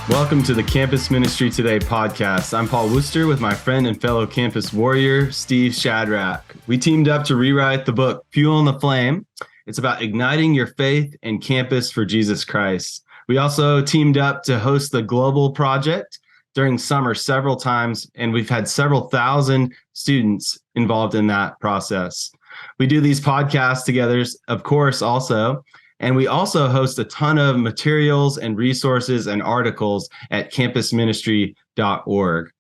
Welcome to the Campus Ministry Today podcast. I'm Paul Wooster with my friend and fellow campus warrior, Steve Shadrack. We teamed up to rewrite the book, Fueling the Flame. It's about igniting your faith and campus for Jesus Christ. We also teamed up to host the Global Project during summer several times, and we've had several thousand students involved in that process. We do these podcasts together, of course, also. And we also host a ton of materials and resources and articles at campusministry.org.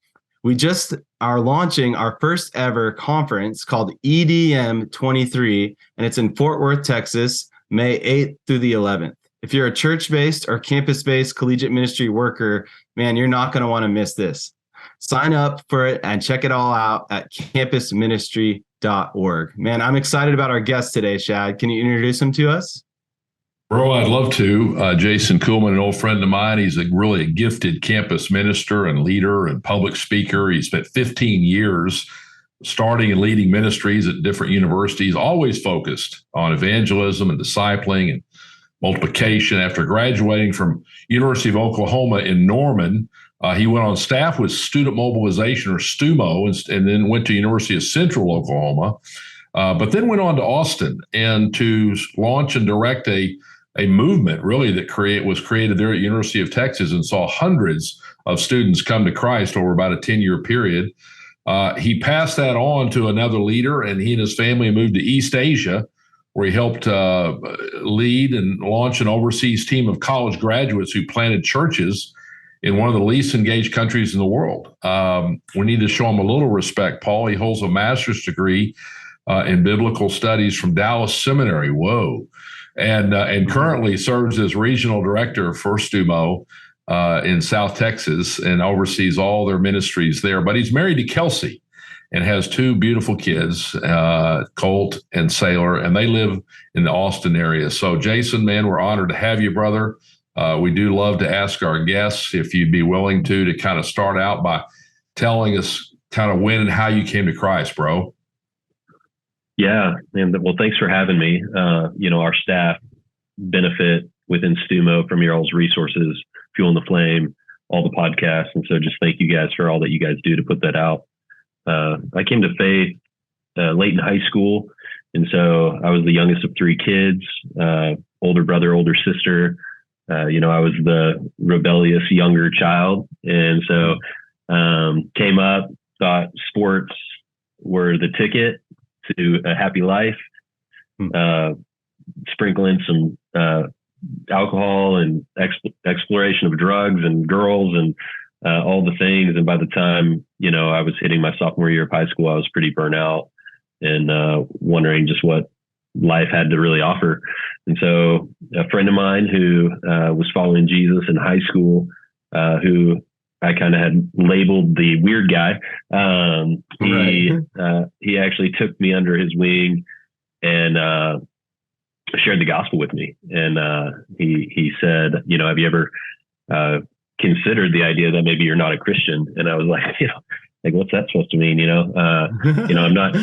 We just are launching our first ever conference called EDM 23, and it's in Fort Worth, Texas, May 8th through the 11th. If you're a church-based or campus-based collegiate ministry worker, man, you're not going to want to miss this. Sign up for it and check it all out at campusministry.org. Man, I'm excited about our guest today, Shad. Can you introduce him to us? Bro, I'd love to. Jason Kuhlman, an old friend of mine. He's really a gifted campus minister and leader and public speaker. He spent 15 years starting and leading ministries at different universities, always focused on evangelism and discipling and multiplication. After graduating from University of Oklahoma in Norman, he went on staff with Student Mobilization, or STUMO, and then went to University of Central Oklahoma, but then went on to Austin and to launch and direct a movement really that was created there at University of Texas and saw hundreds of students come to Christ over about a 10-year period. He passed that on to another leader, and he and his family moved to East Asia, where he helped lead and launch an overseas team of college graduates who planted churches in one of the least engaged countries in the world. We need to show him a little respect, Paul. He holds a master's degree in biblical studies from Dallas Seminary. Whoa. And currently serves as regional director for STUMO in South Texas and oversees all their ministries there. But he's married to Kelsey and has two beautiful kids, Colt and Sailor, and they live in the Austin area. So, Jason, man, we're honored to have you, brother. We do love to ask our guests if you'd be willing to kind of start out by telling us kind of when and how you came to Christ, bro. Yeah, and well, thanks for having me. Our staff benefit within STUMO from your all's resources, Fueling the Flame, all the podcasts. And so just thank you guys for all that you guys do to put that out. I came to faith late in high school. And so I was the youngest of three kids, older brother, older sister. I was the rebellious younger child. And so came up, thought sports were the ticket to a happy life, sprinkling some alcohol and exploration of drugs and girls and all the things. And by the time, I was hitting my sophomore year of high school, I was pretty burnt out and wondering just what life had to really offer. And so a friend of mine who was following Jesus in high school, who I kind of had labeled the weird guy. He actually took me under his wing and shared the gospel with me. And he said, have you ever considered the idea that maybe you're not a Christian? And I was like, what's that supposed to mean? I'm not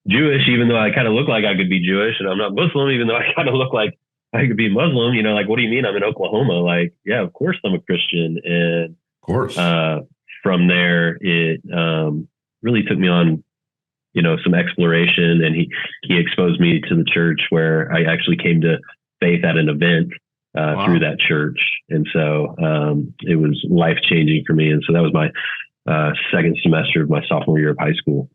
Jewish, even though I kind of look like I could be Jewish, and I'm not Muslim, even though I kind of look like I could be Muslim. What do you mean? I'm in Oklahoma. Yeah, of course I'm a Christian. And of course. From there, it really took me on, some exploration, and he exposed me to the church where I actually came to faith at an event through that church. And so it was life-changing for me. And so that was my second semester of my sophomore year of high school.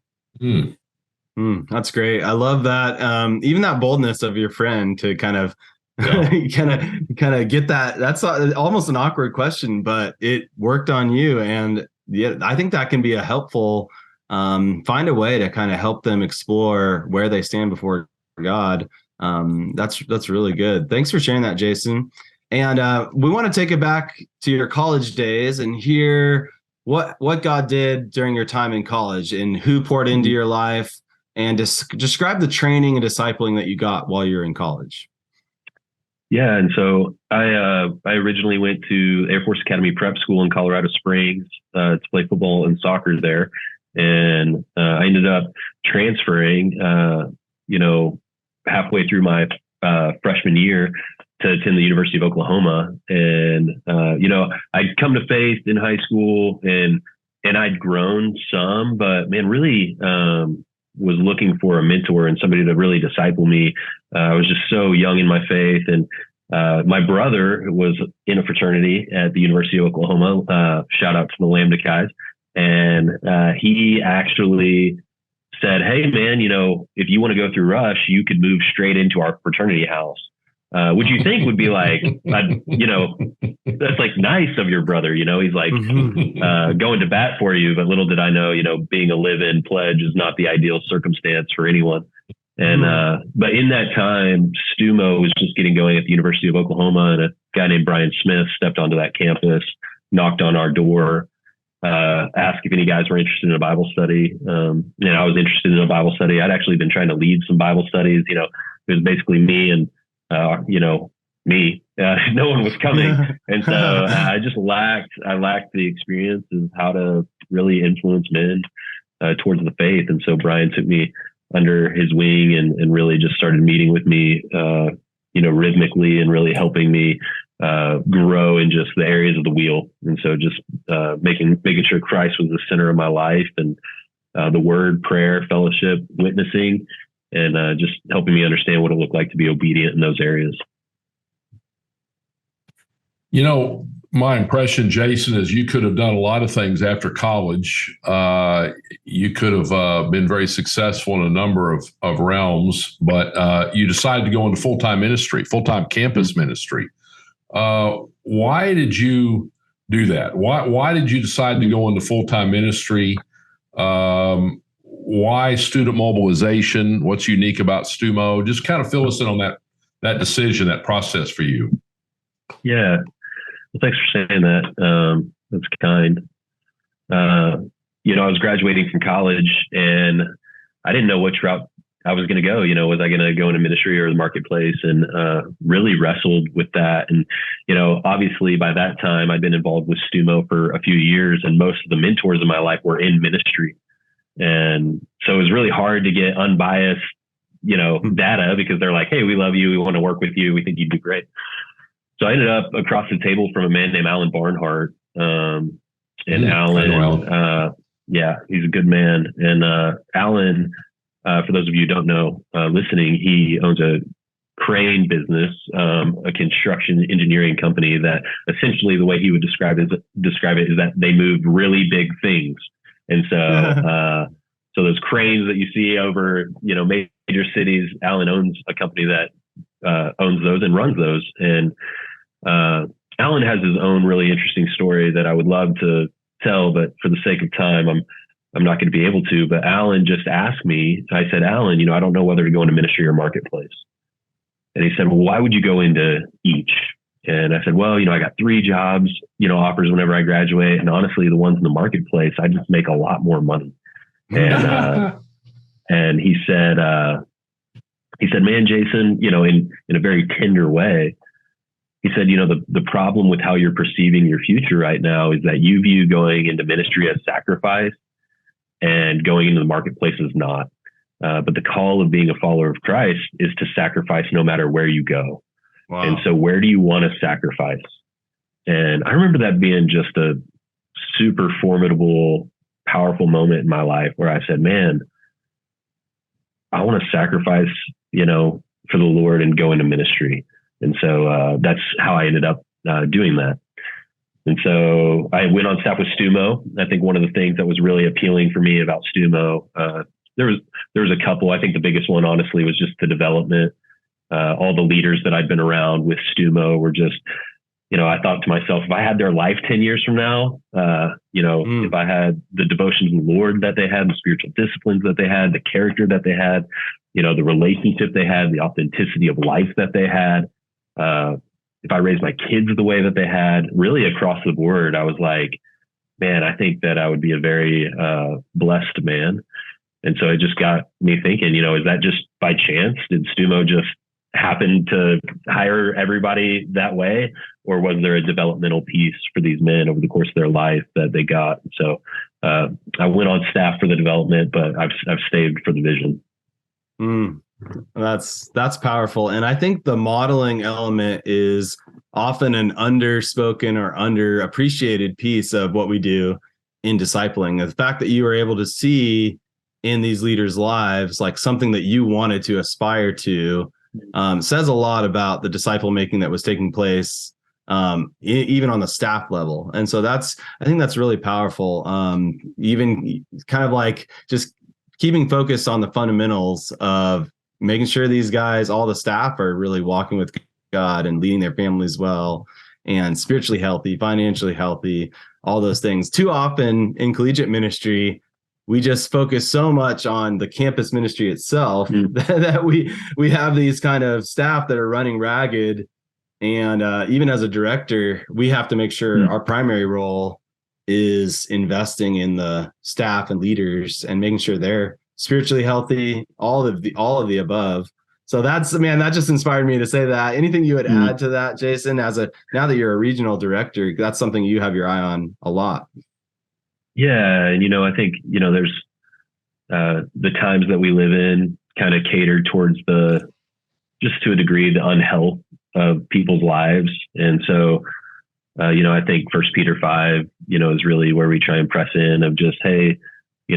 That's great. I love that. Even that boldness of your friend to kind of kind of get that. That's almost an awkward question, but it worked on you. And yeah, I think that can be a helpful, find a way to kind of help them explore where they stand before God. That's really good. Thanks for sharing that, Jason. And we want to take it back to your college days and hear what God did during your time in college and who poured into your life, and describe the training and discipling that you got while you were in college. Yeah, and so I originally went to Air Force Academy Prep School in Colorado Springs to play football and soccer there, and I ended up transferring, halfway through my freshman year to attend the University of Oklahoma. And, I'd come to faith in high school and I'd grown some, but man, really, was looking for a mentor and somebody to really disciple me. I was just so young in my faith. And, my brother was in a fraternity at the University of Oklahoma. Shout out to the Lambda guys. And, he actually said, "Hey man, if you want to go through Rush, you could move straight into our fraternity house." Which you think would be like, that's like nice of your brother. He's like going to bat for you. But little did I know, being a live-in pledge is not the ideal circumstance for anyone. And but in that time, STUMO was just getting going at the University of Oklahoma, and a guy named Brian Smith stepped onto that campus, knocked on our door, asked if any guys were interested in a Bible study. And I was interested in a Bible study. I'd actually been trying to lead some Bible studies. It was basically me and me. No one was coming. And so I lacked the experience of how to really influence men towards the faith. And so Brian took me under his wing and really just started meeting with me, rhythmically and really helping me grow in just the areas of the wheel. And so just making sure Christ was the center of my life, and the word, prayer, fellowship, witnessing, and just helping me understand what it looked like to be obedient in those areas. My impression, Jason, is you could have done a lot of things after college. You could have been very successful in a number of realms, but you decided to go into full-time ministry, full-time campus ministry. Why did you do that? Why did you decide to go into full-time ministry? Why student mobilization? What's unique about STUMO? Just kind of fill us in on that decision, that process for you. Yeah. Well, thanks for saying that. That's kind. I was graduating from college and I didn't know which route I was going to go. Was I going to go into ministry or the marketplace? And really wrestled with that. And, obviously by that time I'd been involved with STUMO for a few years, and most of the mentors in my life were in ministry. And so it was really hard to get unbiased, data, because they're like, "Hey, we love you. We want to work with you. We think you'd do great." So I ended up across the table from a man named Alan Barnhart. And Alan, he's a good man. And Alan, for those of you who don't know, listening, he owns a crane business, a construction engineering company that essentially the way he would describe it is that they move really big things. And so, so those cranes that you see over, major cities, Alan owns a company that owns those and runs those. And Alan has his own really interesting story that I would love to tell, but for the sake of time, I'm not going to be able to. But Alan just asked me. I said, "Alan, I don't know whether to go into ministry or marketplace." And he said, "Well, why would you go into each?" And I said, "Well, I got 3 jobs, offers whenever I graduate. And honestly, the ones in the marketplace, I just make a lot more money." And, and he said, "Man, Jason, in a very tender way," he said, the problem with how you're perceiving your future right now is that you view going into ministry as sacrifice and going into the marketplace is not. But the call of being a follower of Christ is to sacrifice no matter where you go. Wow. And so where do you want to sacrifice? And I remember that being just a super formidable, powerful moment in my life where I said, "Man, I want to sacrifice, for the Lord and go into ministry." And so that's how I ended up doing that. And so I went on staff with STUMO. I think one of the things that was really appealing for me about STUMO, there was a couple. I think the biggest one, honestly, was just the development. All the leaders that I'd been around with STUMO were just, I thought to myself, if I had their life 10 years from now, if I had the devotion to the Lord that they had, the spiritual disciplines that they had, the character that they had, the relationship they had, the authenticity of life that they had, if I raised my kids the way that they had, really across the board, I was like, man, I think that I would be a very blessed man. And so it just got me thinking, is that just by chance? Did STUMO just happen to hire everybody that way? Or was there a developmental piece for these men over the course of their life that they got? So I went on staff for the development, but I've stayed for the vision. That's powerful. And I think the modeling element is often an underspoken or underappreciated piece of what we do in discipling. The fact that you were able to see in these leaders' lives like something that you wanted to aspire to says a lot about the disciple making that was taking place, even on the staff level. And so I think that's really powerful. Even kind of like just keeping focus on the fundamentals of making sure these guys, all the staff, are really walking with God and leading their families well and spiritually healthy, financially healthy, all those things. Too often in collegiate ministry, we just focus so much on the campus ministry itself that we have these kind of staff that are running ragged. And even as a director, we have to make sure our primary role is investing in the staff and leaders and making sure they're spiritually healthy, all of the above. So that just inspired me to say that. Anything you would add to that, Jason, now that you're a regional director, that's something you have your eye on a lot. Yeah. And, I think, there's the times that we live in kind of cater towards just to a degree, the unhealth of people's lives. And so, I think 1 Peter 5, is really where we try and press in of just, hey,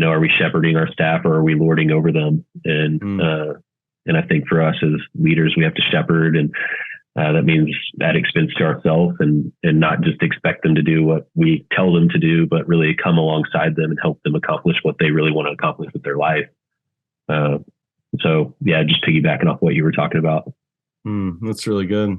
are we shepherding our staff or are we lording over them? And I think for us as leaders, we have to shepherd, and that means at expense to ourselves, and not just expect them to do what we tell them to do, but really come alongside them and help them accomplish what they really want to accomplish with their life. So yeah, just piggybacking off what you were talking about. That's really good.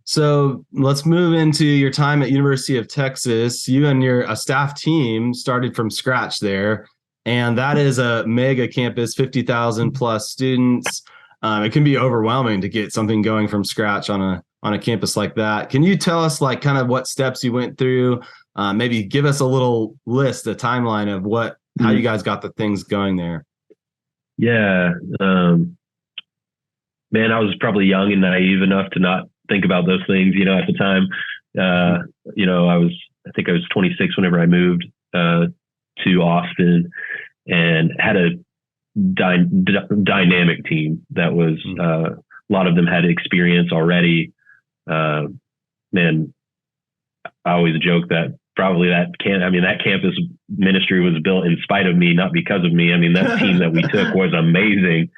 So let's move into your time at University of Texas. You and a staff team started from scratch there, and that is a mega campus, 50,000 plus students. It can be overwhelming to get something going from scratch on a campus like that. Can you tell us like kind of what steps you went through? Maybe give us a little list, a timeline of how you guys got the things going there. Yeah. Man, I was probably young and naive enough to not think about those things, at the time. I think I was 26 whenever I moved to Austin, and had a dynamic team that was, a lot of them had experience already. Man, I always joke that probably that campus ministry was built in spite of me, not because of me. I mean, that team that we took was amazing.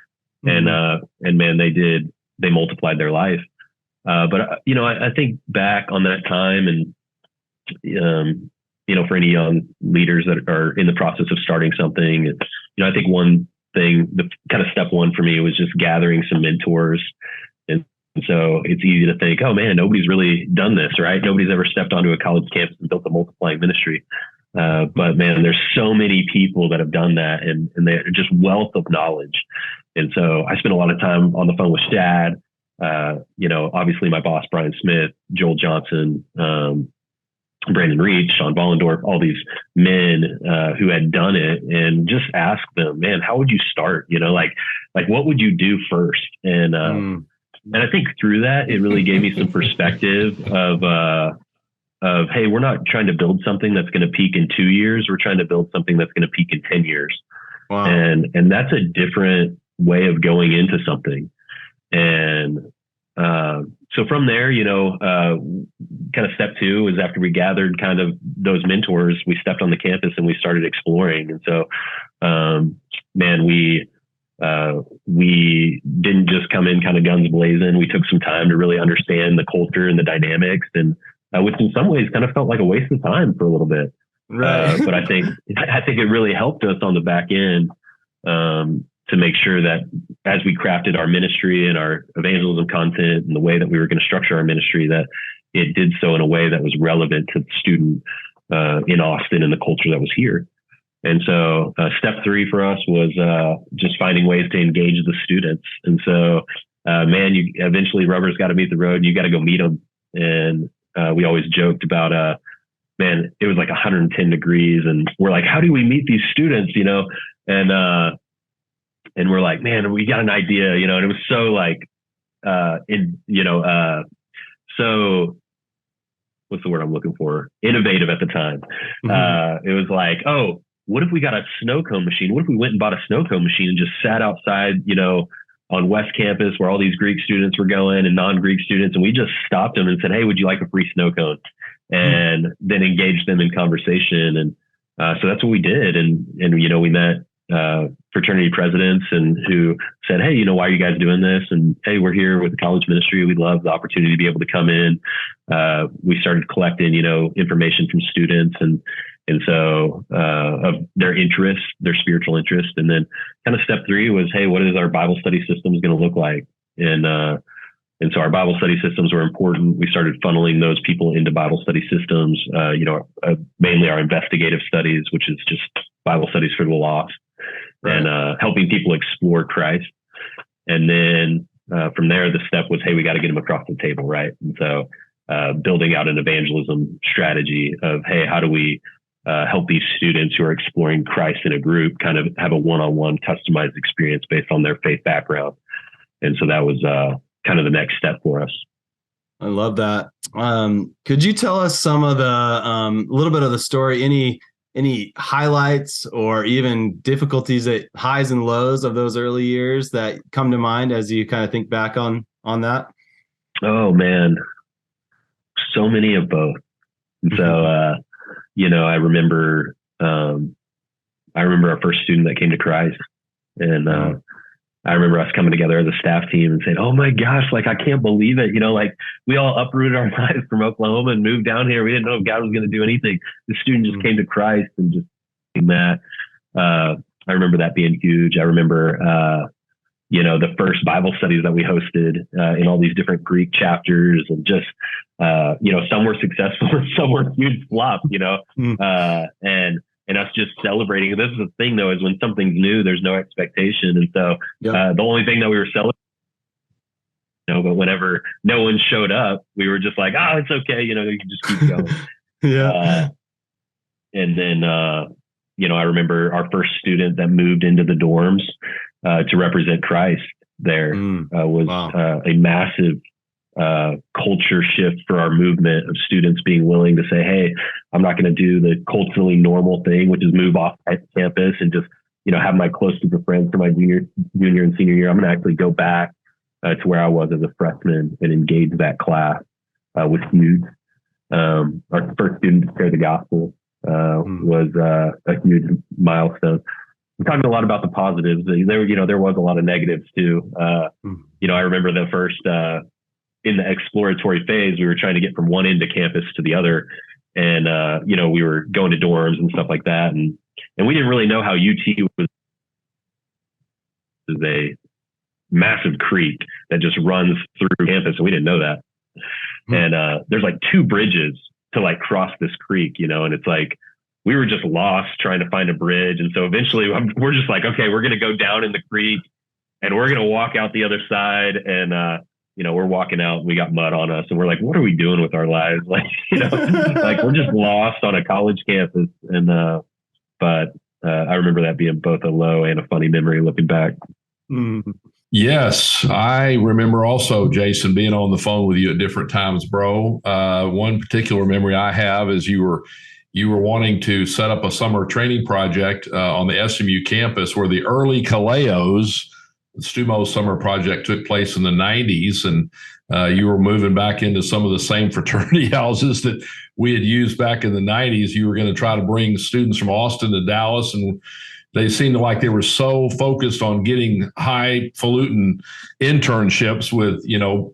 And man, they multiplied their life. But I think back on that time, and, for any young leaders that are in the process of starting something, I think one thing, the kind of step one for me was just gathering some mentors. And so it's easy to think, oh man, nobody's really done this, right? Nobody's ever stepped onto a college campus and built a multiplying ministry. But man, there's so many people that have done that, and they're just wealth of knowledge. And so I spent a lot of time on the phone with Shad, obviously my boss, Brian Smith, Joel Johnson, Brandon Reed, Sean Bollendorf, all these men who had done it, and just ask them, man, how would you start? Like what would you do first? And I think through that, it really gave me some perspective of, hey, we're not trying to build something that's going to peak in 2 years. We're trying to build something that's going to peak in 10 years. Wow. And that's a different way of going into something. And so from there, kind of step two was after we gathered kind of those mentors, we stepped on the campus and we started exploring. And so, man, we didn't just come in kind of guns blazing. We took some time to really understand the culture and the dynamics, and which in some ways kind of felt like a waste of time for a little bit. Right. But I think it really helped us on the back end, to make sure that as we crafted our ministry and our evangelism content and the way that we were going to structure our ministry, that it did so in a way that was relevant to the student in Austin and the culture that was here. And so step three for us was just finding ways to engage the students. And so, man, you eventually rubber's got to meet the road. You got to go meet them. And we always joked about, man, it was like 110 degrees. And we're like, how do we meet these students, And we're like, man, we got an idea, and it was so like, so what's the word I'm looking for? Innovative at the time. It was like, oh, what if we got a snow cone machine? What if we went and bought a snow cone machine and just sat outside, on West Campus where all these Greek students were going and non-Greek students. And we just stopped them and said, hey, would you like a free snow cone? And then engaged them in conversation. And so that's what we did. And we met fraternity presidents and who said, hey, why are you guys doing this? And hey, we're here with the college ministry. We'd love the opportunity to be able to come in. We started collecting, information from students and so of their interest, their spiritual interest. And then kind of step 3 was, hey, what is our Bible study systems going to look like? And so our Bible study systems were important. We started funneling those people into Bible study systems, mainly our investigative studies, which is just Bible studies for the lost, right. And helping people explore Christ. And then from there, the step was, hey, we got to get them across the table, right? And so building out an evangelism strategy of, hey, how do we help these students who are exploring Christ in a group kind of have a one-on-one customized experience based on their faith background. And so that was kind of the next step for us. I love that. Could you tell us some of the little bit of the story, any highlights or even difficulties, that highs and lows of those early years that come to mind as you kind of think back on that? Oh man, so many of both. So I remember our first student that came to Christ, and I remember us coming together as a staff team and saying, oh my gosh, like, I can't believe it. We all uprooted our lives from Oklahoma and moved down here. We didn't know if God was going to do anything. The student just came to Christ and just doing that. I remember that being huge. I remember, the first Bible studies that we hosted in all these different Greek chapters, and just, some were successful and some were huge flop, and us just celebrating. This is the thing, though, is when something's new, there's no expectation. And so the only thing that we were celebrating, but whenever no one showed up, we were just like, oh, it's okay. You can just keep going. And then, I remember our first student that moved into the dorms to represent Christ there was a massive culture shift for our movement of students being willing to say, hey, I'm not going to do the culturally normal thing, which is move off campus and just, have my close group of friends for my junior and senior year. I'm going to actually go back to where I was as a freshman and engage that class with huge. Our first student to share the gospel was a huge milestone. We're talking a lot about the positives. There was a lot of negatives too. I remember the first, in the exploratory phase, we were trying to get from one end of campus to the other. And, we were going to dorms and stuff like that. And we didn't really know how UT was a massive creek that just runs through campus. And we didn't know that. And there's like 2 bridges to like cross this creek, and it's like, we were just lost trying to find a bridge. And so eventually we're just like, okay, we're going to go down in the creek and we're going to walk out the other side. And, we're walking out and we got mud on us and we're like, what are we doing with our lives? Like, like we're just lost on a college campus. And, but I remember that being both a low and a funny memory looking back. Yes, I remember also, Jason, being on the phone with you at different times, bro. One particular memory I have is you were wanting to set up a summer training project on the SMU campus where the early Kaleos, the STUMO summer project, took place in the 90s, and you were moving back into some of the same fraternity houses that we had used back in the 90s. You were going to try to bring students from Austin to Dallas, and they seemed like they were so focused on getting highfalutin internships with,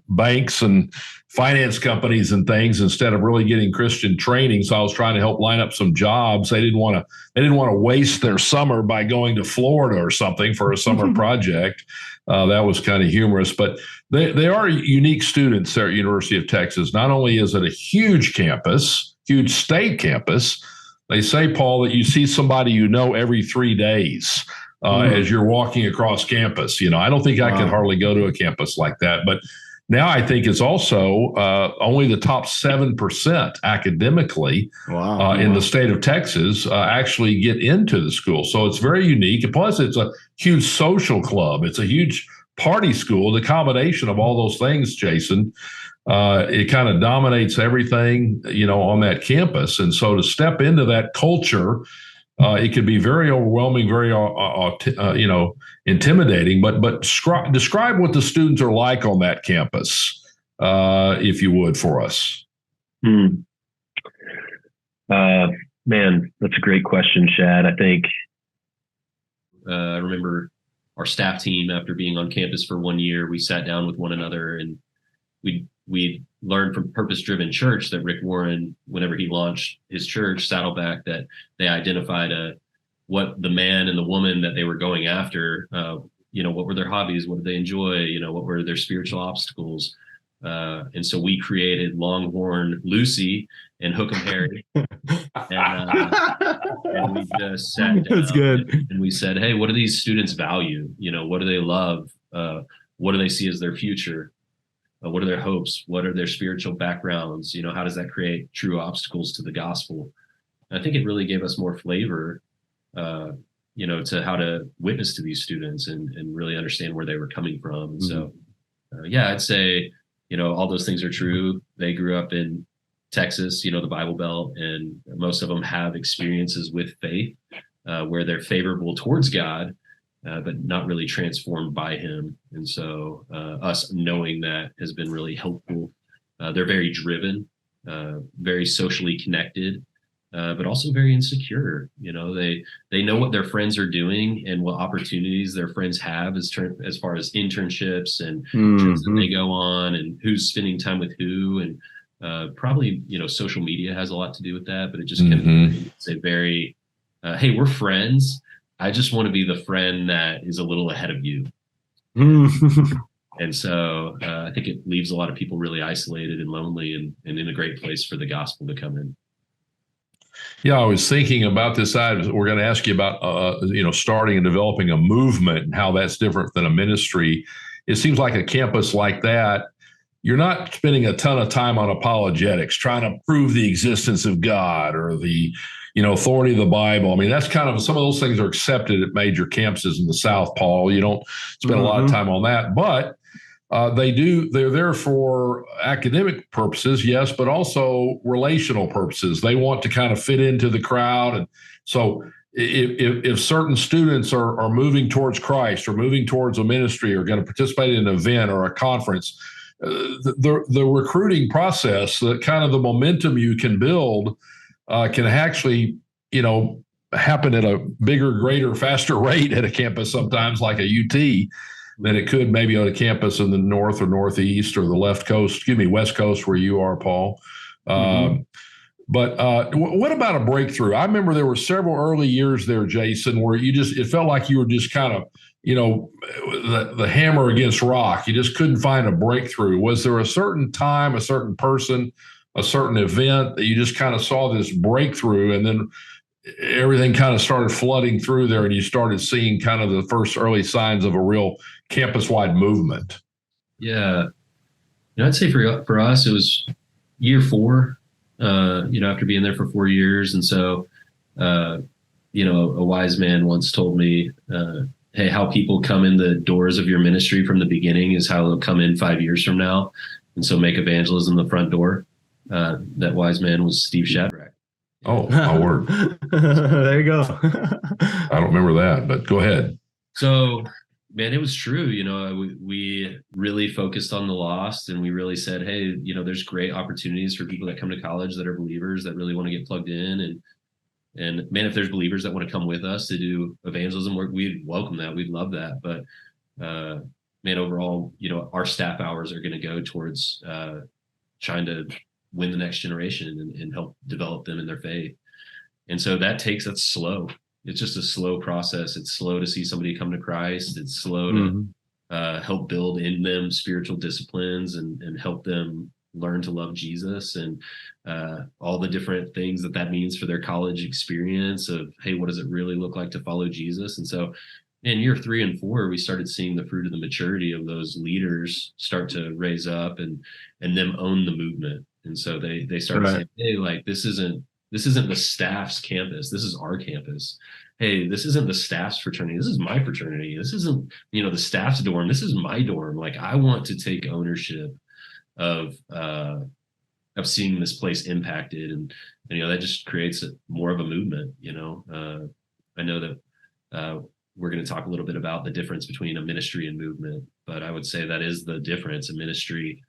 banks and finance companies and things instead of really getting Christian training. So I was trying to help line up some jobs. They didn't want to waste their summer by going to Florida or something for a summer project. That was kind of humorous, but they are unique students there at University of Texas. Not only is it a huge campus, huge state campus, they say, Paul, that you see somebody every 3 days as you're walking across campus. I don't think I could hardly go to a campus like that. But now I think it's also only the top 7% academically in the state of Texas actually get into the school. So it's very unique. And plus, it's a huge social club. It's a huge party school. The combination of all those things, Jason, it kind of dominates everything, on that campus. And so to step into that culture It could be very overwhelming, very intimidating. But describe what the students are like on that campus, if you would, for us. Man, that's a great question, Shad. I think I remember our staff team, after being on campus for 1 year, we sat down with one another, and we learned from Purpose Driven Church that Rick Warren, whenever he launched his church, Saddleback, that they identified what the man and the woman that they were going after, what were their hobbies, what did they enjoy, what were their spiritual obstacles. And so we created Longhorn Lucy and Hook'em Harry. And we just sat down. That's good. And we said, hey, what do these students value? What do they love? What do they see as their future? What are their hopes? What are their spiritual backgrounds? How does that create true obstacles to the gospel? And I think it really gave us more flavor, to how to witness to these students and really understand where they were coming from. And so, I'd say, all those things are true. They grew up in Texas, the Bible Belt, and most of them have experiences with faith where they're favorable towards God, but not really transformed by him. And so us knowing that has been really helpful. They're very driven, very socially connected, but also very insecure. They know what their friends are doing and what opportunities their friends have as far as internships and trips that they go on and who's spending time with who. And probably, social media has a lot to do with that, but it just it's a very, hey, we're friends. I just want to be the friend that is a little ahead of you. And so I think it leaves a lot of people really isolated and lonely and in a great place for the gospel to come in. Yeah, I was thinking about this side. We're going to ask you about, starting and developing a movement and how that's different than a ministry. It seems like a campus like that, you're not spending a ton of time on apologetics, trying to prove the existence of God or the authority of the Bible. I mean, that's kind of, some of those things are accepted at major campuses in the South, Paul. You don't spend a lot of time on that, but they're there for academic purposes, yes, but also relational purposes. They want to kind of fit into the crowd. And so if certain students are moving towards Christ or moving towards a ministry or going to participate in an event or a conference, the recruiting process, that kind of the momentum you can build can actually, happen at a bigger, greater, faster rate at a campus sometimes like a UT than it could maybe on a campus in the north or northeast or the west coast where you are, Paul. But what about a breakthrough? I remember there were several early years there, Jason, where it felt like you were just kind of, the hammer against rock. You just couldn't find a breakthrough. Was there a certain time, a certain person, a certain event that you just kind of saw this breakthrough, and then everything kind of started flooding through there and you started seeing kind of the first early signs of a real campus-wide movement? Yeah. I'd say for us, it was year 4, after being there for 4 years. And so, a wise man once told me, hey, how people come in the doors of your ministry from the beginning is how they'll come in 5 years from now. And so make evangelism the front door. That wise man was Steve Shadrach. Oh, my word. There you go. I don't remember that, but go ahead. So, man, it was true. We really focused on the lost, and we really said, hey, there's great opportunities for people that come to college that are believers that really want to get plugged in. And man, if there's believers that want to come with us to do evangelism work, we'd welcome that. We'd love that. But man, overall, our staff hours are going to go towards trying to win the next generation and help develop them in their faith. And so that's slow. It's just a slow process. It's slow to see somebody come to Christ. It's slow to help build in them spiritual disciplines and help them learn to love Jesus and all the different things that means for their college experience of, hey, what does it really look like to follow Jesus? And so in year 3 and 4, we started seeing the fruit of the maturity of those leaders start to raise up and them own the movement. And so they started saying, hey, like, this isn't the staff's campus. This is our campus. Hey, this isn't the staff's fraternity. This is my fraternity. This isn't, the staff's dorm. This is my dorm. Like, I want to take ownership of seeing this place impacted, and that just creates more of a movement. I know that we're going to talk a little bit about the difference between a ministry and movement, but I would say that is the difference. A ministry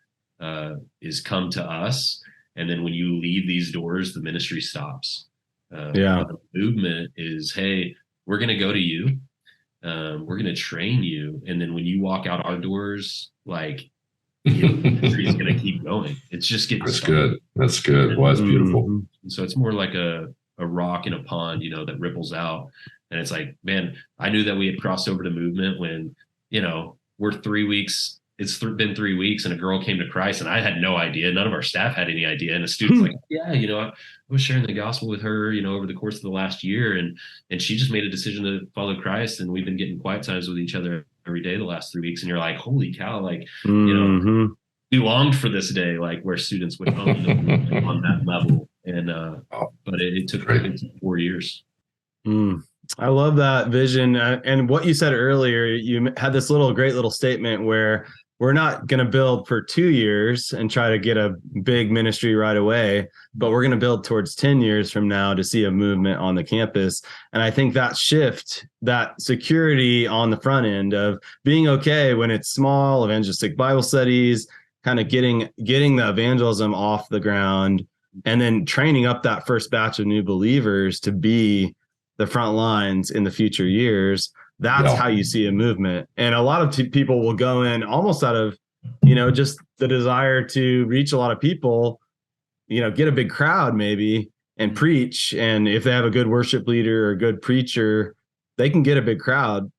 is come to us, and then when you leave these doors, the ministry stops. The movement is, hey, we're going to go to you, we're going to train you, and then when you walk out our doors, like, the ministry is going to keep going. It's just getting started. That's good. Well, that's beautiful. And so it's more like a rock in a pond, that ripples out. And it's like, man, I knew that we had crossed over to movement when, we're 3 weeks. It's been 3 weeks, and a girl came to Christ, and I had no idea. None of our staff had any idea. And a student's like, yeah, I was sharing the gospel with her, over the course of the last year, and she just made a decision to follow Christ. And we've been getting quiet times with each other every day the last 3 weeks. And you're like, holy cow, like, we longed for this day, like where students would own the on that level. And but it took 4 years. I love that vision. And what you said earlier, you had this great little statement where we're not going to build for 2 years and try to get a big ministry right away, but we're going to build towards 10 years from now to see a movement on the campus. And I think that shift, that security on the front end of being okay when it's small, evangelistic Bible studies, kind of getting the evangelism off the ground, and then training up that first batch of new believers to be the front lines in the future years. That's how you see a movement. And a lot of people will go in almost out of, just the desire to reach a lot of people, get a big crowd maybe and preach. And if they have a good worship leader or a good preacher, they can get a big crowd.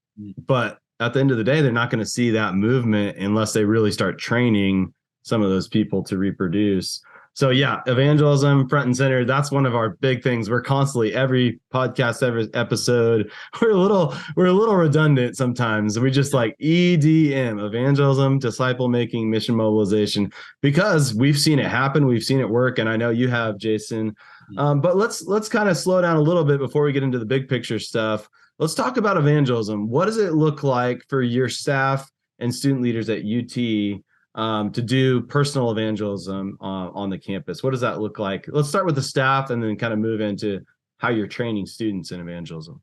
But at the end of the day, they're not going to see that movement unless they really start training some of those people to reproduce. So yeah, evangelism front and center. That's one of our big things. We're constantly, every podcast, every episode, we're a little redundant sometimes. We just like EDM, evangelism, disciple making, mission mobilization, because we've seen it happen. We've seen it work. And I know you have, Jason. But let's kind of slow down a little bit before we get into the big picture stuff. Let's talk about evangelism. What does it look like for your staff and student leaders at UT to do personal evangelism on the campus? What does that look like? Let's start with the staff and then kind of move into how you're training students in evangelism.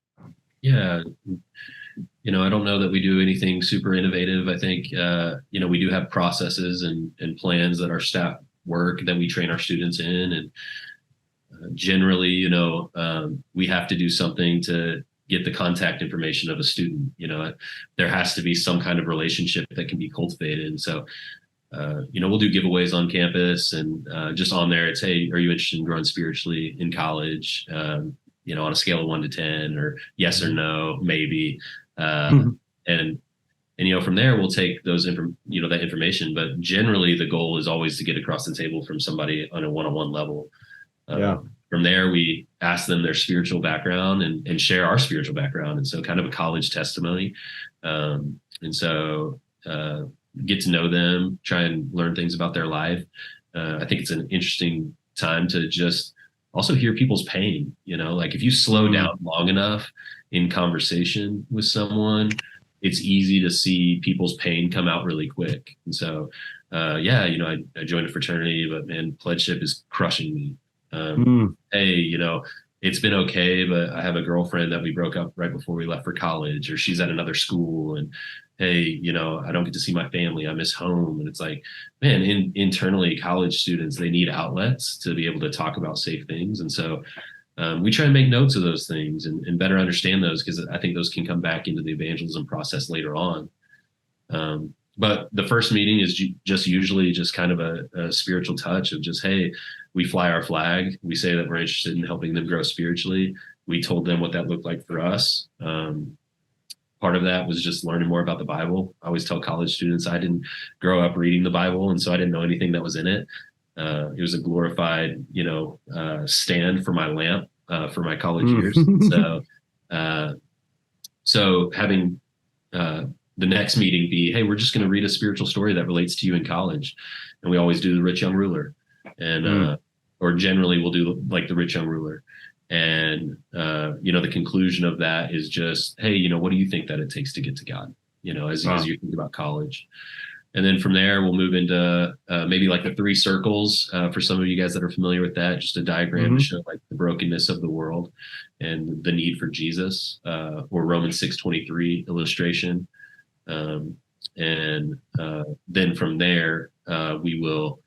Yeah. I don't know that we do anything super innovative. I think, we do have processes and plans that our staff work that we train our students in. And generally, we have to do something to get the contact information of a student. There has to be some kind of relationship that can be cultivated. And so, we'll do giveaways on campus, and just on there, it's, hey, are you interested in growing spiritually in college? On a scale of 1 to 10, or yes or no, maybe. And from there, we'll take those, that information. But generally, the goal is always to get across the table from somebody on a one-on-one level. From there, we ask them their spiritual background and share our spiritual background. And so kind of a college testimony. Get to know them, try and learn things about their life. I think it's an interesting time to just also hear people's pain. Like if you slow down long enough in conversation with someone, it's easy to see people's pain come out really quick. And so, I joined a fraternity, but man, pledgeship is crushing me. Hey, it's been okay, but I have a girlfriend that we broke up right before we left for college, or she's at another school, and hey, I don't get to see my family. I miss home. And it's like, man, internally, college students, they need outlets to be able to talk about safe things. And so we try and make notes of those things and better understand those, because I think those can come back into the evangelism process later on. But the first meeting is usually just kind of a spiritual touch of just, hey, we fly our flag. We say that we're interested in helping them grow spiritually. We told them what that looked like for us. Part of that was just learning more about the Bible. I always tell college students I didn't grow up reading the Bible, and so I didn't know anything that was in it. It was a glorified, stand for my lamp for my college years. So having the next meeting be, hey, we're just going to read a spiritual story that relates to you in college. And we always do the rich young ruler, and or generally we'll do like the rich young ruler. And, the conclusion of that is just, hey, what do you think that it takes to get to God? As you think about college. And then from there, we'll move into maybe like the three circles for some of you guys that are familiar with that, just a diagram to show like the brokenness of the world and the need for Jesus, or Romans 6:23 illustration. And then from there, we will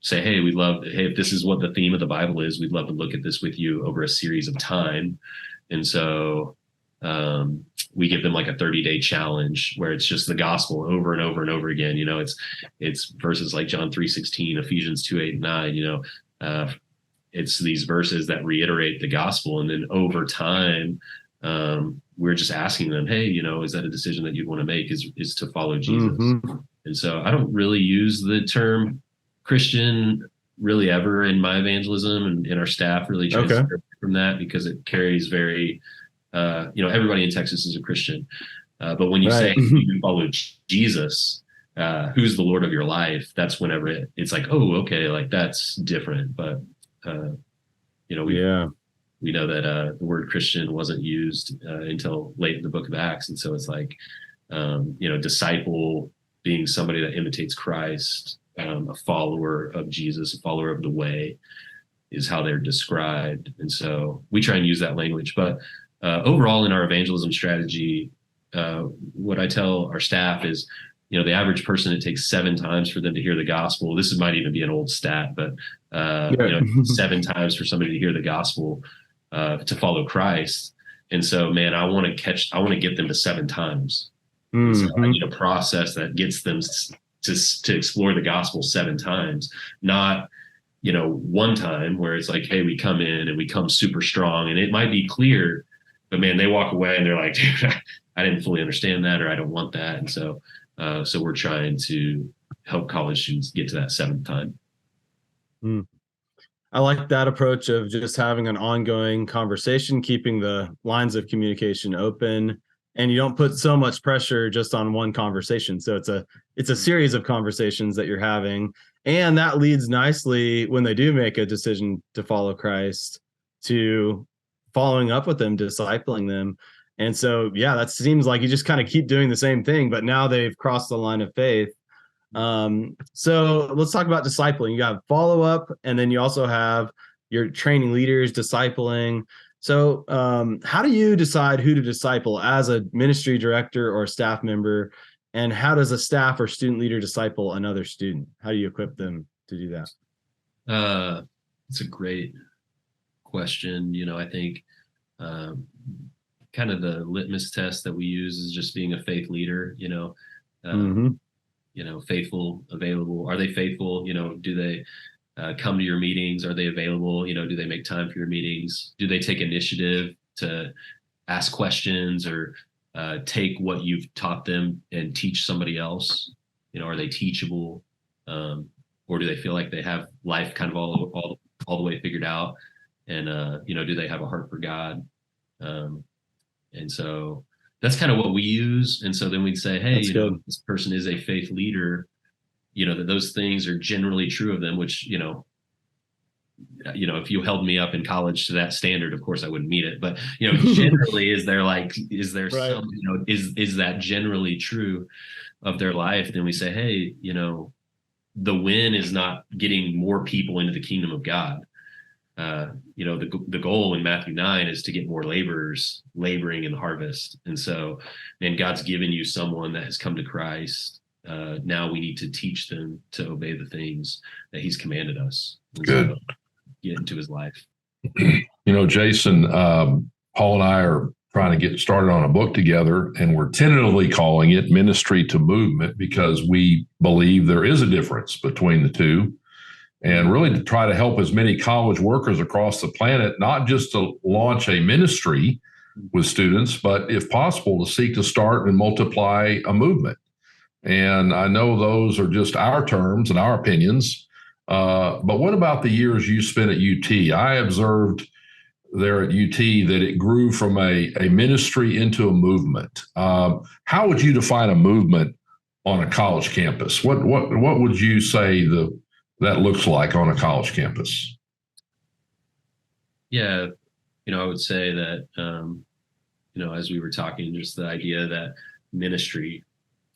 say, hey, if this is what the theme of the Bible is, we'd love to look at this with you over a series of time. And so we give them like a 30-day challenge where it's just the gospel over and over and over again. It's verses like John 3:16, Ephesians 2:8-9. It's these verses that reiterate the gospel, and then over time, we're just asking them, hey, is that a decision that you'd want to make? Is to follow Jesus? And so I don't really use the term Christian really ever in my evangelism, and our staff really tries to stay from that because it carries very everybody in Texas is a Christian. But when you say you follow Jesus, who's the Lord of your life, that's whenever it's like, oh, okay, like that's different. But, we know that the word Christian wasn't used until late in the book of Acts. And so it's like, disciple being somebody that imitates Christ, a follower of Jesus, a follower of the way is how they're described. And so we try and use that language. But overall, in our evangelism strategy, what I tell our staff is, the average person, it takes 7 times for them to hear the gospel. This might even be an old stat, but 7 times for somebody to hear the gospel to follow Christ. And so, man, I want to get them to 7 times. So I need a process that gets them to explore the gospel 7 times, not one time where it's like, hey, we come in and we come super strong and it might be clear, but man, they walk away and they're like, dude, I didn't fully understand that, or I don't want that. And so we're trying to help college students get to that 7th time. I like that approach of just having an ongoing conversation, keeping the lines of communication open, and you don't put so much pressure just on one conversation. So it's a series of conversations that you're having, and that leads nicely when they do make a decision to follow Christ to following up with them, discipling them. And so, that seems like you just kind of keep doing the same thing, but now they've crossed the line of faith. So let's talk about discipling. You got follow up, and then you also have your training leaders, discipling. So how do you decide who to disciple as a ministry director or staff member? And how does a staff or student leader disciple another student? How do you equip them to do that? It's a great question. I think kind of the litmus test that we use is just being a faith leader, faithful, available. Are they faithful? Do they come to your meetings? Are they available? Do they make time for your meetings? Do they take initiative to ask questions or take what you've taught them and teach somebody else? Are they teachable? Or do they feel like they have life kind of all the way figured out? And, do they have a heart for God? And so that's kind of what we use. And so then we'd say, hey, this person is a faith leader, that those things are generally true of them, which, if you held me up in college to that standard, of course I wouldn't meet it. But, generally, is there some, is that generally true of their life? Then we say, hey, the win is not getting more people into the kingdom of God. The goal in Matthew 9 is to get more laborers laboring in the harvest. And so, man, God's given you someone that has come to Christ. Now we need to teach them to obey the things that he's commanded us. And Good. So get into his life. Jason, Paul and I are trying to get started on a book together, and we're tentatively calling it Ministry to Movement because we believe there is a difference between the two. And really to try to help as many college workers across the planet, not just to launch a ministry with students, but if possible, to seek to start and multiply a movement. And I know those are just our terms and our opinions. But what about the years you spent at UT? I observed there at UT that it grew from a ministry into a movement. How would you define a movement on a college campus? What would you say that looks like on a college campus? Yeah, I would say that, as we were talking, just the idea that ministry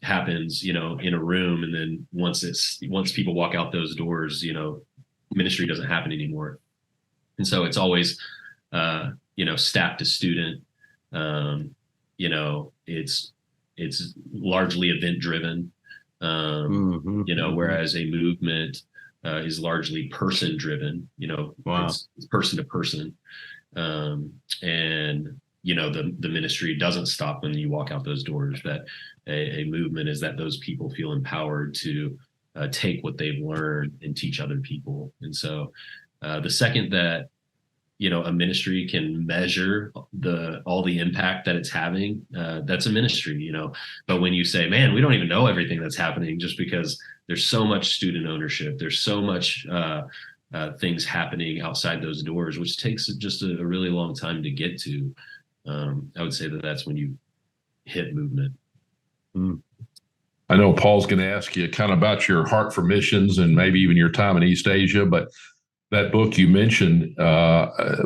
happens, in a room, and then once people walk out those doors, ministry doesn't happen anymore. And so it's always, staff to student. It's largely event driven. Whereas a movement is largely person driven. Wow. It's person to person. And the ministry doesn't stop when you walk out those doors. That a movement is that those people feel empowered to take what they've learned and teach other people. And so the second that a ministry can measure all the impact that it's having, that's a ministry. But when you say, man, we don't even know everything that's happening, just because there's so much student ownership, there's so much things happening outside those doors, which takes just a really long time to get to. I would say that that's when you hit movement. I know Paul's going to ask you kind of about your heart for missions and maybe even your time in East Asia, but that book you mentioned,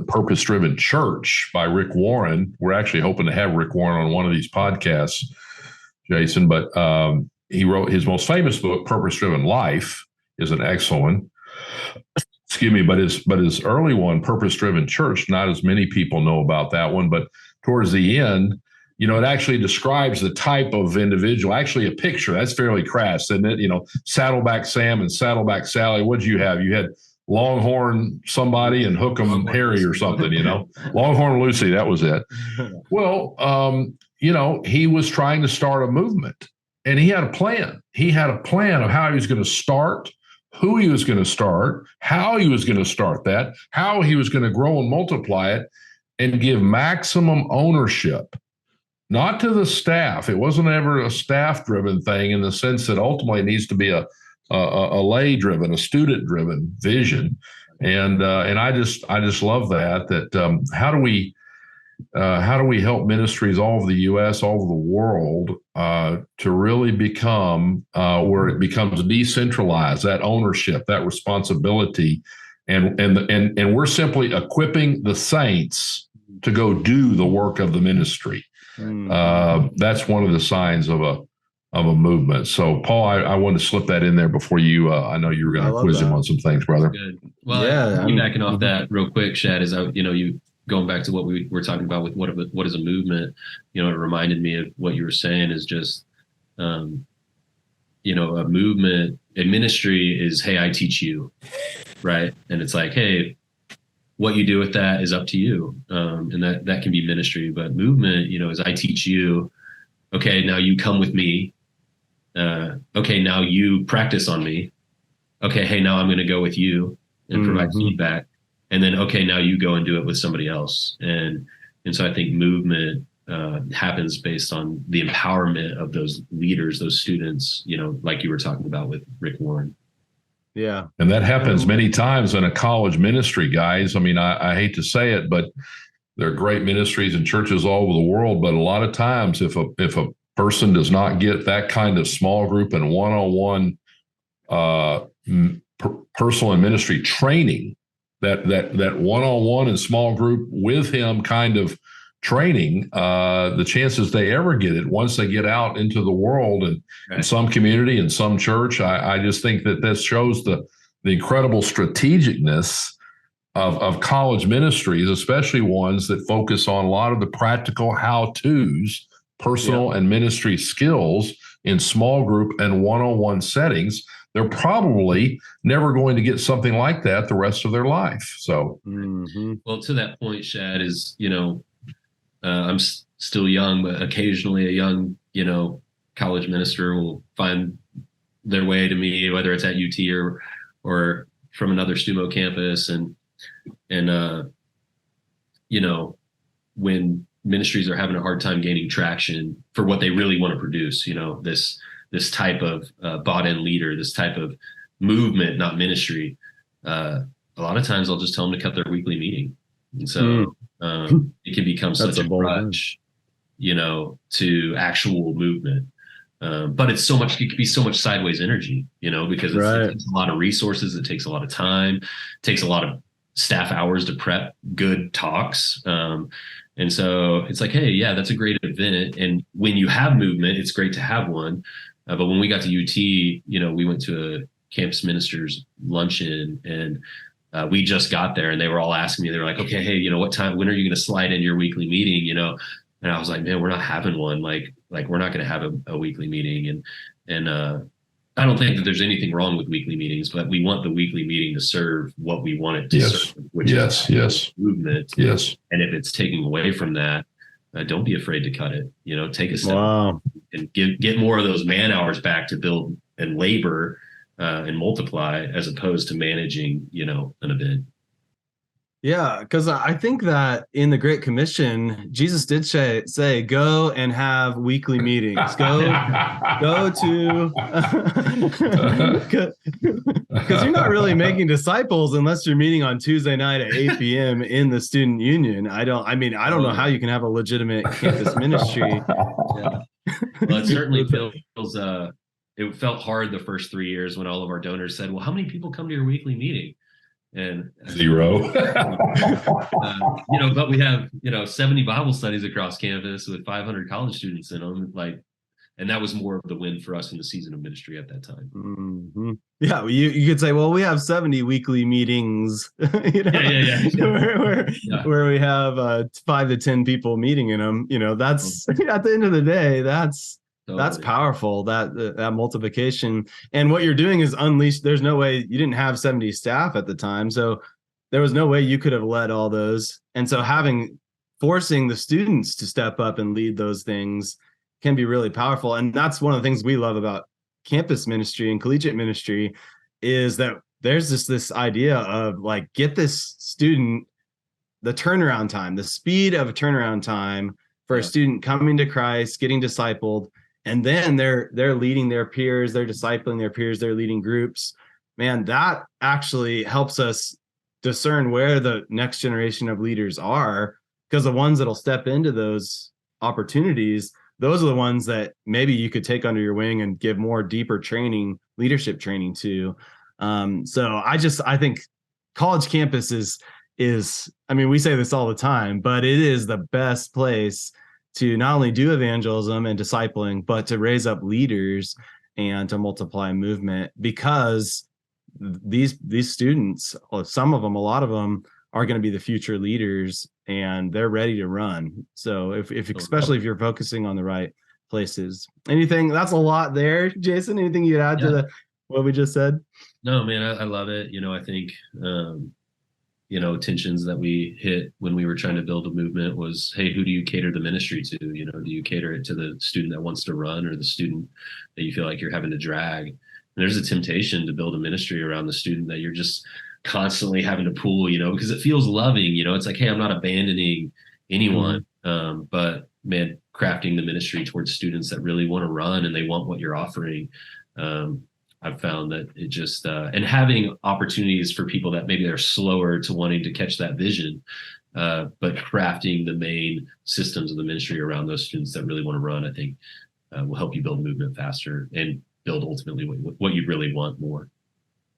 Purpose Driven Church by Rick Warren, we're actually hoping to have Rick Warren on one of these podcasts, Jason, but he wrote his most famous book, Purpose Driven Life, is an excellent one. Excuse me, but his early one, Purpose Driven Church, not as many people know about that one, but towards the end, it actually describes the type of individual, actually a picture. That's fairly crass, isn't it? Saddleback Sam and Saddleback Sally. What did you have? You had Longhorn somebody and Hook'em Harry or something, Longhorn Lucy, that was it. Well, he was trying to start a movement, and he had a plan. He had a plan of how he was going to start, who he was going to start, how he was going to start that, how he was going to grow and multiply it, and give maximum ownership, not to the staff. It wasn't ever a staff-driven thing in the sense that ultimately it needs to be a lay-driven, a student-driven vision. And I just love that. How do we help ministries all over the U.S., all over the world, to really become where it becomes decentralized, that ownership, that responsibility, and we're simply equipping the saints to go do the work of the ministry. That's one of the signs of a movement. So, Paul, I wanted to slip that in there before you. I know you were going to quiz him on some things, brother. Good. Well, backing off that real quick, Shad, is you going back to what we were talking about with what is a movement. It reminded me of what you were saying is just, a movement, a ministry is, hey, I teach you, right? And it's like, hey, what you do with that is up to you. And that can be ministry, but movement, is I teach you, okay, now you come with me. Okay, now you practice on me. Okay, hey, now I'm going to go with you and provide feedback. And then, okay, now you go and do it with somebody else. And so I think movement happens based on the empowerment of those leaders, those students, like you were talking about with Rick Warren. Yeah. And that happens many times in a college ministry, guys. I mean, I hate to say it, but there are great ministries and churches all over the world. But a lot of times, if a person does not get that kind of small group and one-on-one personal and ministry training, that one-on-one and small group with him kind of training, the chances they ever get it once they get out into the world and in some community and some church, I just think that this shows the incredible strategicness of college ministries, especially ones that focus on a lot of the practical how-tos, personal and ministry skills in small group and one-on-one settings. They're probably never going to get something like that the rest of their life. So, well, to that point, Shad, is, I'm still young, but occasionally a young, college minister will find their way to me, whether it's at UT or from another STUMO campus. And when ministries are having a hard time gaining traction for what they really want to produce, this type of bought-in leader, this type of movement, not ministry, a lot of times I'll just tell them to cut their weekly meeting. And so it can become such a crutch, to actual movement. But it can be so much sideways energy, because it takes a lot of resources. It takes a lot of time, it takes a lot of staff hours to prep good talks. And so it's like, hey, yeah, that's a great event. And when you have movement, it's great to have one. But when we got to UT, we went to a campus ministers luncheon, and we just got there, and they were all asking me, they were like, okay, hey, what time, when are you going to slide in your weekly meeting? And I was like, man, we're not having one. Like we're not going to have a weekly meeting. And I don't think that there's anything wrong with weekly meetings, but we want the weekly meeting to serve what we want it to serve, which is movement. Yes. And if it's taking away from that, don't be afraid to cut it. Take a step and get more of those man hours back to build and labor and multiply, as opposed to managing, an event. Yeah, because I think that in the Great Commission, Jesus did say, go and have weekly meetings. Go to, because you're not really making disciples unless you're meeting on Tuesday night at 8 p.m. in the student union. I don't know how you can have a legitimate campus ministry. Yeah. Well, it certainly feels, it felt hard the first 3 years when all of our donors said, well, how many people come to your weekly meeting? And 0. But we have 70 Bible studies across campus with 500 college students in them, and that was more of the win for us in the season of ministry at that time. Mm-hmm. Yeah, you could say, well, we have 70 weekly meetings, where we have 5 to 10 people meeting in them. That's at the end of the day, that's powerful, that multiplication. And what you're doing is unleash. There's no way, you didn't have 70 staff at the time, so there was no way you could have led all those. And so forcing the students to step up and lead those things can be really powerful. And that's one of the things we love about campus ministry and collegiate ministry, is that there's this idea of get this student, the turnaround time, the speed of a turnaround time for a student coming to Christ, getting discipled. And then they're leading their peers, they're discipling their peers, they're leading groups. Man, that actually helps us discern where the next generation of leaders are, because the ones that'll step into those opportunities, those are the ones that maybe you could take under your wing and give more deeper training, leadership training to. So I think college campus is, we say this all the time, but it is the best place to not only do evangelism and discipling, but to raise up leaders and to multiply movement, because these students, some of them, a lot of them, are going to be the future leaders, and they're ready to run. So if especially if you're focusing on the right places. That's a lot there, Jason. Anything you'd add to what we just said? No, man, I love it. I think tensions that we hit when we were trying to build a movement was, hey, who do you cater the ministry to? Do you cater it to the student that wants to run, or the student that you feel like you're having to drag? And there's a temptation to build a ministry around the student that you're just constantly having to pull, because it feels loving. It's like, hey, I'm not abandoning anyone. But man, crafting the ministry towards students that really want to run and they want what you're offering. I've found that it just, and having opportunities for people that maybe they're slower to wanting to catch that vision, but crafting the main systems of the ministry around those students that really want to run, I think will help you build movement faster and build ultimately what you really want more.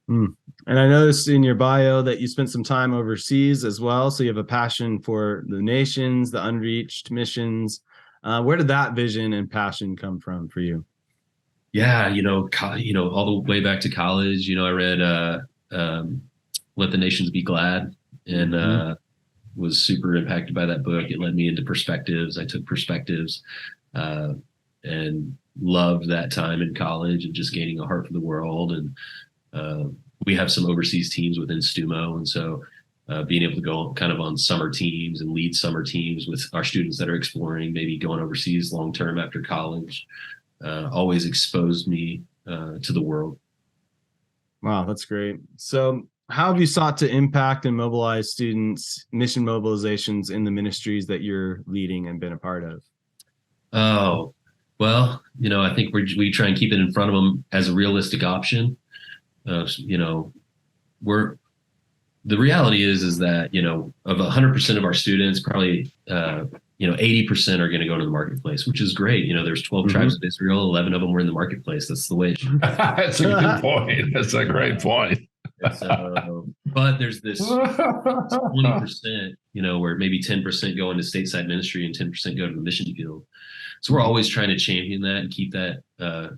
And I noticed in your bio that you spent some time overseas as well. So you have a passion for the nations, the unreached missions. Where did that vision and passion come from for you? Yeah, all the way back to college, I read Let the Nations Be Glad, and was super impacted by that book. It led me into perspectives. I took perspectives and loved that time in college and just gaining a heart for the world. And we have some overseas teams within STUMO. And so being able to go kind of on summer teams and lead summer teams with our students that are exploring, maybe going overseas long-term after college, always exposed me to the world. Wow, that's great. So how have you sought to impact and mobilize students, mission mobilizations in the ministries that you're leading and been a part of? Oh, well, I think we try and keep it in front of them as a realistic option. The reality is that, of 100% of our students, probably, 80% are going to go to the marketplace, which is great. There's 12 tribes of Israel, 11 of them were in the marketplace. That's the way it should be. That's a good point. That's a great point. So But there's this 20%, where maybe 10% go into stateside ministry and 10% go to the mission field. So we're always trying to champion that and keep that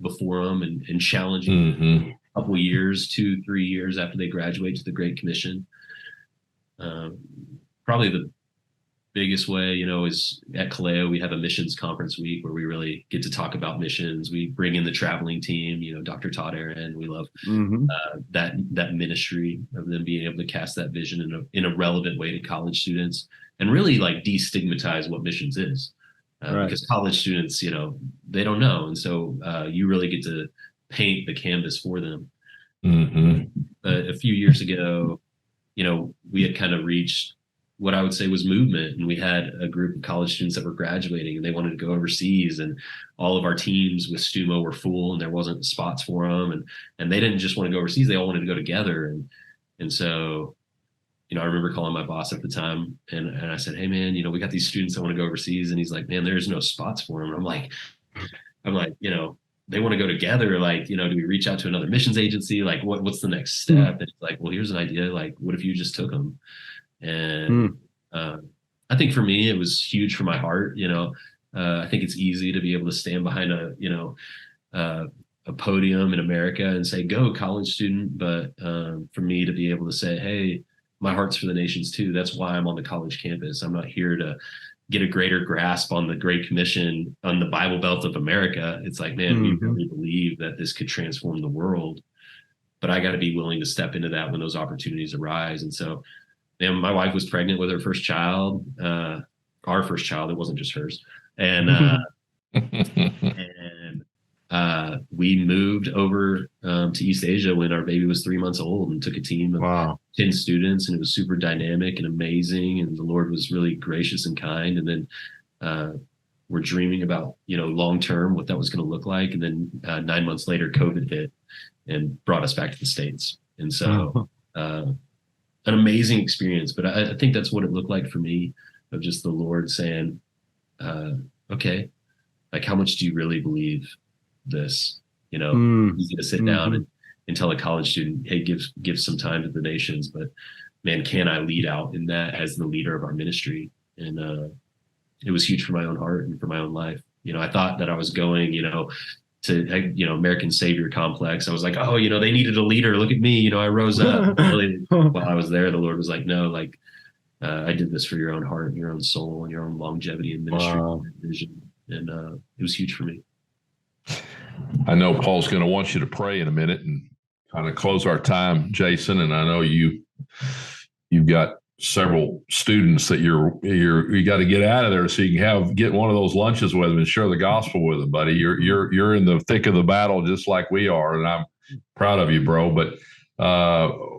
before them and challenging Mm-hmm. a couple of years, 2-3 years after they graduate to the Great Commission. Probably the biggest way, is at Kaleo, we have a missions conference week where we really get to talk about missions. We bring in the traveling team, Dr. Todd Aaron. We love that ministry of them being able to cast that vision in a relevant way to college students and really like destigmatize what missions is. Right. Because college students, they don't know. And so you really get to paint the canvas for them. Mm-hmm. A few years ago, we had kind of reached what I would say was movement. And we had a group of college students that were graduating and they wanted to go overseas. And all of our teams with STUMO were full and there wasn't spots for them. And they didn't just want to go overseas. They all wanted to go together. And so, I remember calling my boss at the time and I said, hey man, we got these students that want to go overseas. And he's like, man, there's no spots for them. And I'm like, they want to go together. Like, do we reach out to another missions agency? Like what's the next step? And it's like, well, here's an idea. Like, what if you just took them? And I think for me, it was huge for my heart. I think it's easy to be able to stand behind a podium in America and say, go college student. But for me to be able to say, hey, my heart's for the nations too. That's why I'm on the college campus. I'm not here to get a greater grasp on the Great Commission on the Bible Belt of America. It's like, man, we really believe that this could transform the world, but I got to be willing to step into that when those opportunities arise. And so, man, my wife was pregnant with her first child, our first child. It wasn't just hers. And we moved over to East Asia when our baby was 3 months old and took a team of 10 students, and it was super dynamic and amazing. And the Lord was really gracious and kind. And then we're dreaming about, long-term what that was going to look like. And then 9 months later, COVID hit and brought us back to the States. And so an amazing experience. But I think that's what it looked like for me, of just the Lord saying, okay, like how much do you really believe this? He's going to sit down and tell a college student, hey, give some time to the nations, but man, can I lead out in that as the leader of our ministry? And it was huge for my own heart and for my own life. I thought that I was going, to American Savior complex. I was like, oh, they needed a leader. Look at me. I rose up. Really, while I was there, the Lord was like, no, like I did this for your own heart and your own soul and your own longevity in ministry and vision. And it was huge for me. I know Paul's going to want you to pray in a minute and kind of close our time, Jason. And I know you've got several students that you got to get out of there so you can get one of those lunches with them and share the gospel with them, buddy. You're in the thick of the battle just like we are, and I'm proud of you, bro. But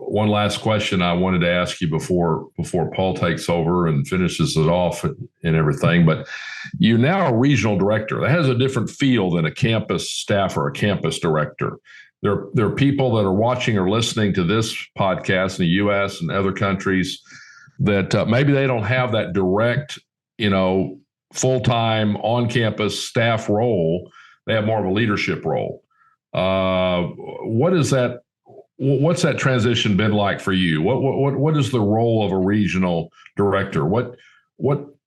one last question I wanted to ask you before Paul takes over and finishes it off and everything. But you're now a regional director. That has a different feel than a campus staff or a campus director. There are people that are watching or listening to this podcast in the U.S. and other countries that maybe they don't have that direct, full-time on-campus staff role. They have more of a leadership role. What's that transition been like for you? What is the role of a regional director? What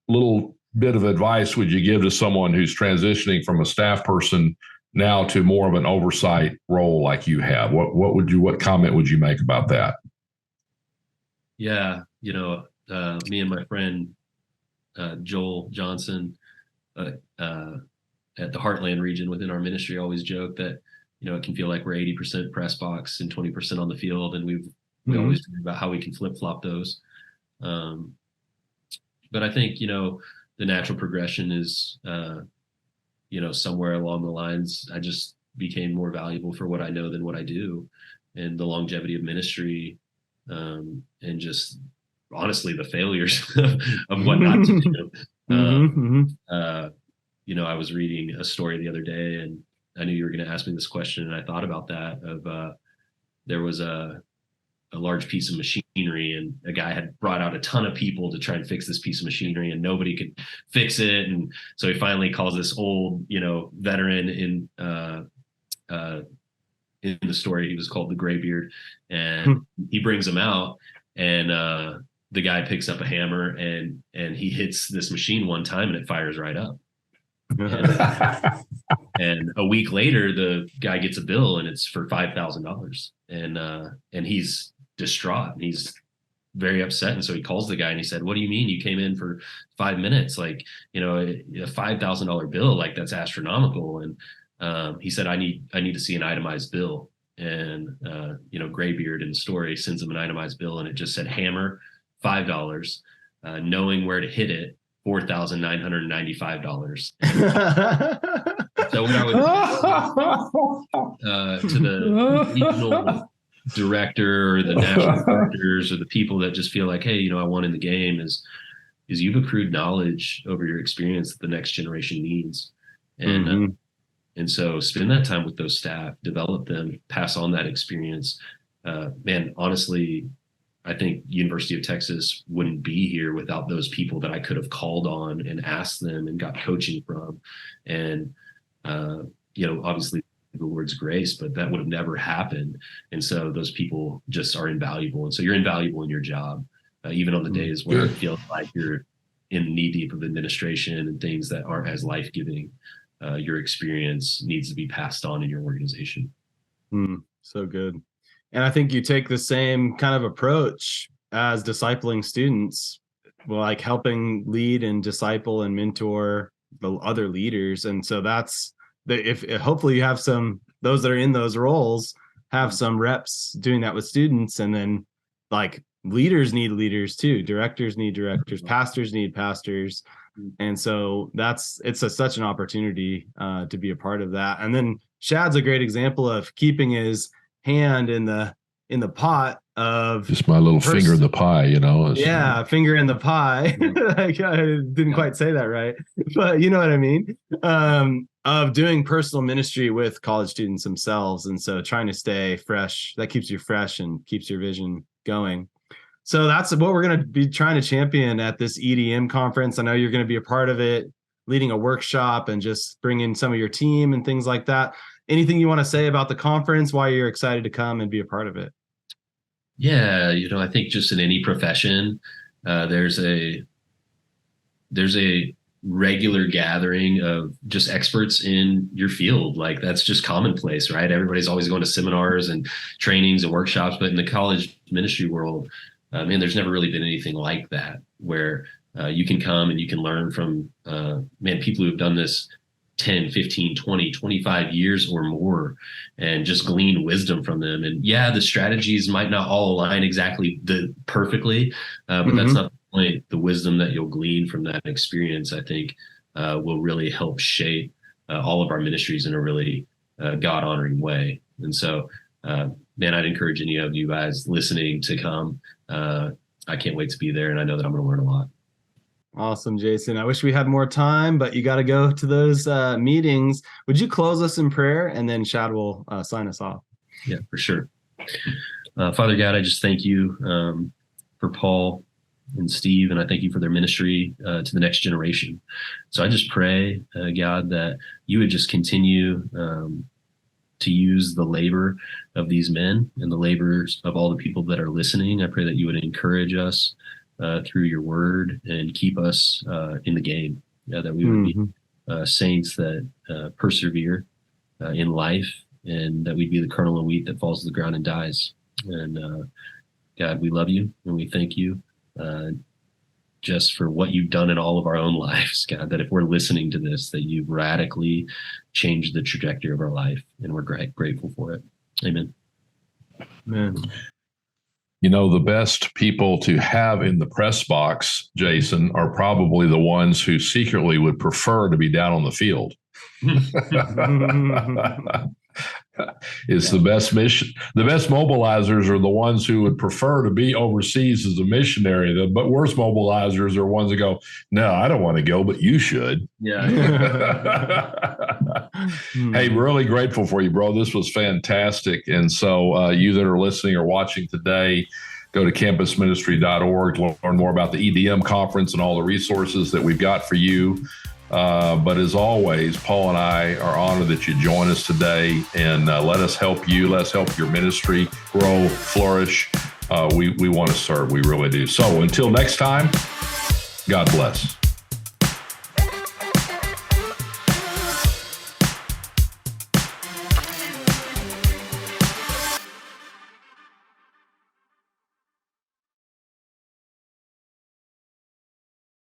little bit of advice would you give to someone who's transitioning from a staff person now to more of an oversight role like you have? What comment would you make about that? Yeah, me and my friend Joel Johnson at the Heartland region within our ministry always joke that it can feel like we're 80% press box and 20% on the field, and we always think about how we can flip flop those. But I think the natural progression is somewhere along the lines I just became more valuable for what I know than what I do, and the longevity of ministry, and just honestly the failures of what not to do. I was reading a story the other day, and I knew you were going to ask me this question, and I thought about that. There was a large piece of machinery, and a guy had brought out a ton of people to try and fix this piece of machinery, and nobody could fix it. And so he finally calls this old, veteran in the story. He was called the Graybeard, and he brings him out, And the guy picks up a hammer and he hits this machine one time and it fires right up. And a week later, the guy gets a bill and it's for $5,000. And he's distraught and he's very upset. And so he calls the guy and he said, "What do you mean you came in for 5 minutes? Like, a $5,000 bill, like that's astronomical." And he said, I need to see an itemized bill." And, Graybeard in the story sends him an itemized bill and it just said hammer, $5, knowing where to hit it, $4,995. So when I was to the regional director or the national directors or the people that just feel like, hey, I won in the game, is you've accrued knowledge over your experience that the next generation needs. And and so spend that time with those staff, develop them, pass on that experience. Man, honestly, I think University of Texas wouldn't be here without those people that I could have called on and asked them and got coaching from. And, obviously the Lord's grace, but that would have never happened. And so those people just are invaluable. And so you're invaluable in your job, even on the days where it feels like you're in knee deep of administration and things that aren't as life-giving. Your experience needs to be passed on in your organization. So good. And I think you take the same kind of approach as discipling students, like helping lead and disciple and mentor the other leaders. And so that's if hopefully you have those that are in those roles have some reps doing that with students. And then like leaders need leaders too. Directors need directors, pastors need pastors. And so it's such an opportunity to be a part of that. And then Shad's a great example of keeping his hand in the pot of just my little finger in the pie, finger in the pie. I didn't quite say that right, but you know what I mean, of doing personal ministry with college students themselves. And so trying to stay fresh, that keeps you fresh and keeps your vision going. So that's what we're going to be trying to champion at this EDM conference. I know you're going to be a part of it, leading a workshop and just bring in some of your team and things like that. Anything you want to say about the conference, why you're excited to come and be a part of it? Yeah, I think just in any profession, there's a regular gathering of just experts in your field. Like that's just commonplace, right? Everybody's always going to seminars and trainings and workshops, but in the college ministry world, there's never really been anything like that where you can come and you can learn from people who have done this 10, 15, 20, 25 years or more and just glean wisdom from them. And the strategies might not all align exactly perfectly, but that's not the point. The wisdom that you'll glean from that experience, I think, will really help shape all of our ministries in a really God-honoring way. And so, I'd encourage any of you guys listening to come. I can't wait to be there, and I know that I'm going to learn a lot. Awesome, Jason. I wish we had more time, but you got to go to those meetings. Would you close us in prayer, and then Shad will sign us off? Yeah, for sure. Father God, I just thank you for Paul and Steve, and I thank you for their ministry to the next generation. So I just pray, God, that you would just continue to use the labor of these men and the labors of all the people that are listening. I pray that you would encourage us through your word and keep us in the game, that we would be saints that persevere in life, and that we'd be the kernel of wheat that falls to the ground and dies. And God, we love you and we thank you just for what you've done in all of our own lives, God, that if we're listening to this, that you've radically changed the trajectory of our life, and we're grateful for it. Amen. Amen. The best people to have in the press box, Jason, are probably the ones who secretly would prefer to be down on the field. It's the best mission. The best mobilizers are the ones who would prefer to be overseas as a missionary. The worst mobilizers are ones that go, "No, I don't want to go, but you should." Yeah. Hey, really grateful for you, bro. This was fantastic. And so you that are listening or watching today, go to campusministry.org, learn more about the EDM conference and all the resources that we've got for you. But as always, Paul and I are honored that you join us today, and let us help you. Let's help your ministry grow, flourish, we want to serve. We really do. So until next time, God bless.